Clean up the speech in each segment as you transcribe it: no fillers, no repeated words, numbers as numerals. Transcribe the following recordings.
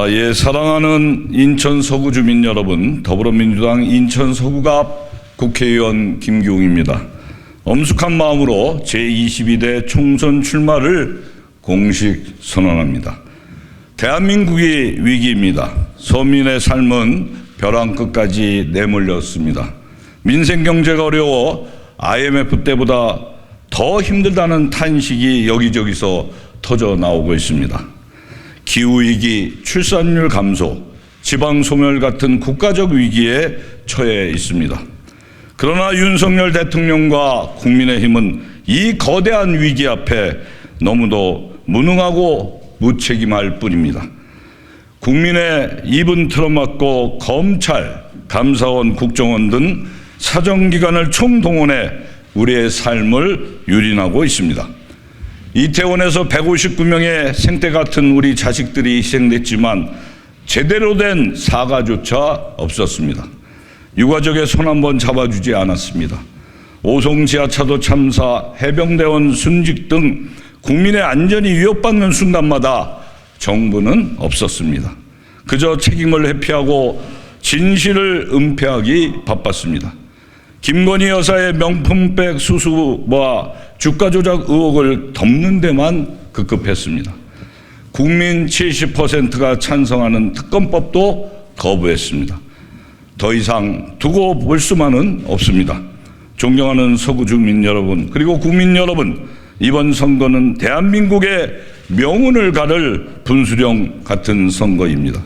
예, 사랑하는 인천 서구 주민 여러분, 더불어민주당 인천 서구갑 국회의원 김기웅입니다. 엄숙한 마음으로 제22대 총선 출마를 공식 선언합니다. 대한민국이 위기입니다. 서민의 삶은 벼랑 끝까지 내몰렸습니다. 민생 경제가 어려워 IMF 때보다 더 힘들다는 탄식이 여기저기서 터져 나오고 있습니다. 기후위기, 출산율 감소, 지방소멸 같은 국가적 위기에 처해 있습니다. 그러나 윤석열 대통령과 국민의힘은 이 거대한 위기 앞에 너무도 무능하고 무책임할 뿐입니다. 국민의 입은 틀어막고 검찰, 감사원, 국정원 등 사정기관을 총동원해 우리의 삶을 유린하고 있습니다. 이태원에서 159명의 생떼 같은 우리 자식들이 희생됐지만 제대로 된 사과조차 없었습니다. 유가족의 손 한번 잡아주지 않았습니다. 오송 지하차도 참사, 해병대원 순직 등 국민의 안전이 위협받는 순간마다 정부는 없었습니다. 그저 책임을 회피하고 진실을 은폐하기 바빴습니다. 김건희 여사의 명품백 수수와 주가 조작 의혹을 덮는 데만 급급했습니다. 국민 70%가 찬성하는 특검법도 거부했습니다. 더 이상 두고 볼 수만은 없습니다. 존경하는 서구 주민 여러분, 그리고 국민 여러분, 이번 선거는 대한민국의 명운을 가를 분수령 같은 선거입니다.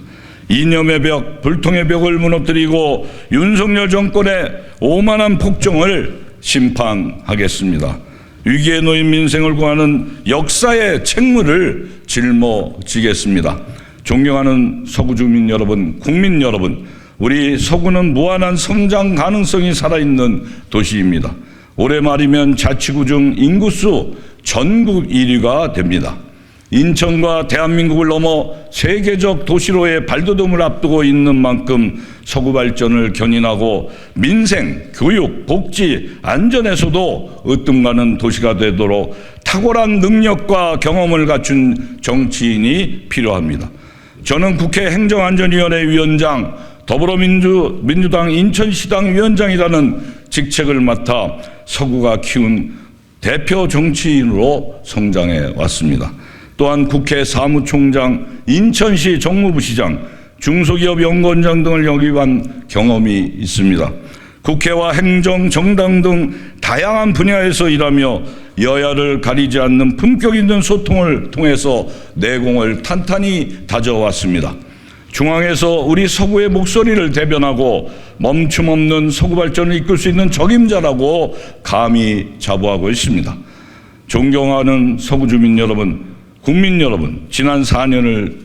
이념의 벽, 불통의 벽을 무너뜨리고 윤석열 정권의 오만한 폭정을 심판하겠습니다. 위기에 놓인 민생을 구하는 역사의 책무를 짊어지겠습니다. 존경하는 서구 주민 여러분, 국민 여러분, 우리 서구는 무한한 성장 가능성이 살아있는 도시입니다. 올해 말이면 자치구 중 인구수 전국 1위가 됩니다. 인천과 대한민국을 넘어 세계적 도시로의 발돋움을 앞두고 있는 만큼 서구 발전을 견인하고 민생, 교육, 복지, 안전에서도 으뜸가는 도시가 되도록 탁월한 능력과 경험을 갖춘 정치인이 필요합니다. 저는 국회 행정안전위원회 위원장, 더불어민주당 인천시당 위원장이라는 직책을 맡아 서구가 키운 대표 정치인으로 성장해 왔습니다. 또한 국회 사무총장, 인천시 정무부시장, 중소기업 연구원장 등을 역임한 경험이 있습니다. 국회와 행정, 정당 등 다양한 분야에서 일하며 여야를 가리지 않는 품격 있는 소통을 통해서 내공을 탄탄히 다져왔습니다. 중앙에서 우리 서구의 목소리를 대변하고 멈춤 없는 서구 발전을 이끌 수 있는 적임자라고 감히 자부하고 있습니다. 존경하는 서구 주민 여러분, 국민 여러분, 지난 4년을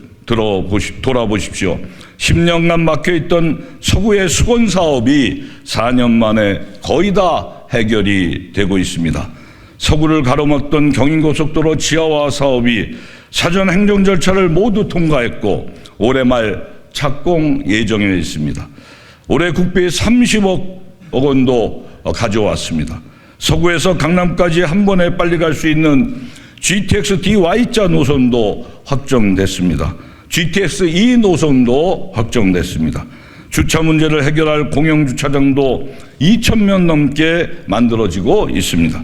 돌아보십시오. 10년간 막혀있던 서구의 수건 사업이 4년 만에 거의 다 해결이 되고 있습니다. 서구를 가로막던 경인고속도로 지하화 사업이 사전 행정 절차를 모두 통과했고 올해 말 착공 예정에 있습니다. 올해 국비 30억 원도 가져왔습니다. 서구에서 강남까지 한 번에 빨리 갈 수 있는 GTX DY자 노선도 확정됐습니다. GTX E 노선도 확정됐습니다. 주차 문제를 해결할 공영주차장도 2,000명 넘게 만들어지고 있습니다.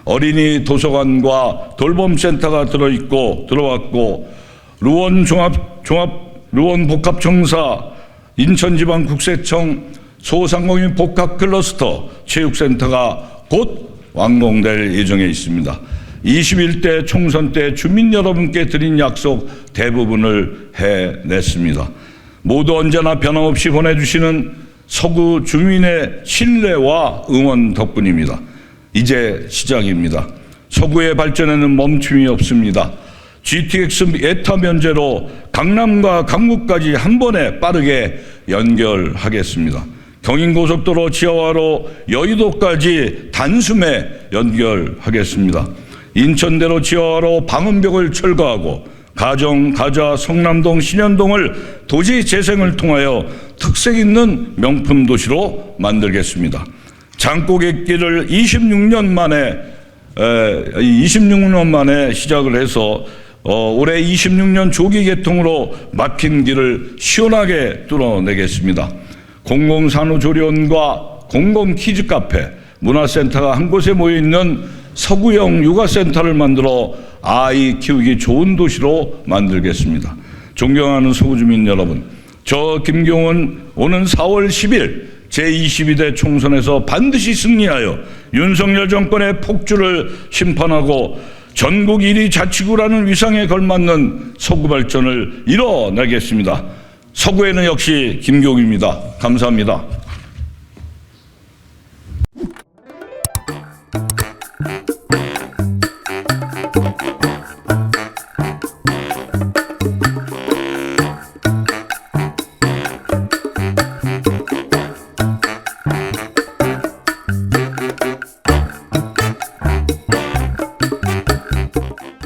어린이 도서관과 돌봄센터가 들어왔고 루원 복합청사, 인천지방국세청, 소상공인 복합클러스터, 체육센터가 곧 완공될 예정에 있습니다. 21대 총선 때 주민 여러분께 드린 약속 대부분을 해냈습니다. 모두 언제나 변함없이 보내주시는 서구 주민의 신뢰와 응원 덕분입니다. 이제 시작입니다. 서구의 발전에는 멈춤이 없습니다. GTX 예타 면제로 강남과 강북까지 한 번에 빠르게 연결하겠습니다. 경인고속도로 지하화로 여의도까지 단숨에 연결하겠습니다. 인천대로 지하화로 방음벽을 철거하고 가정, 가자, 성남동, 신현동을 도시 재생을 통하여 특색 있는 명품 도시로 만들겠습니다. 장고객길을 26년 만에 시작을 해서 올해 26년 조기 개통으로 막힌 길을 시원하게 뚫어내겠습니다. 공공산후조리원과 공공키즈카페, 문화센터가 한 곳에 모여있는 서구형 육아센터를 만들어 아이 키우기 좋은 도시로 만들겠습니다. 존경하는 서구주민 여러분, 저 김경은 오는 4월 10일 제22대 총선에서 반드시 승리하여 윤석열 정권의 폭주를 심판하고 전국 1위 자치구라는 위상에 걸맞는 서구 발전을 이뤄내겠습니다. 서구에는 역시 김경입니다. 감사합니다.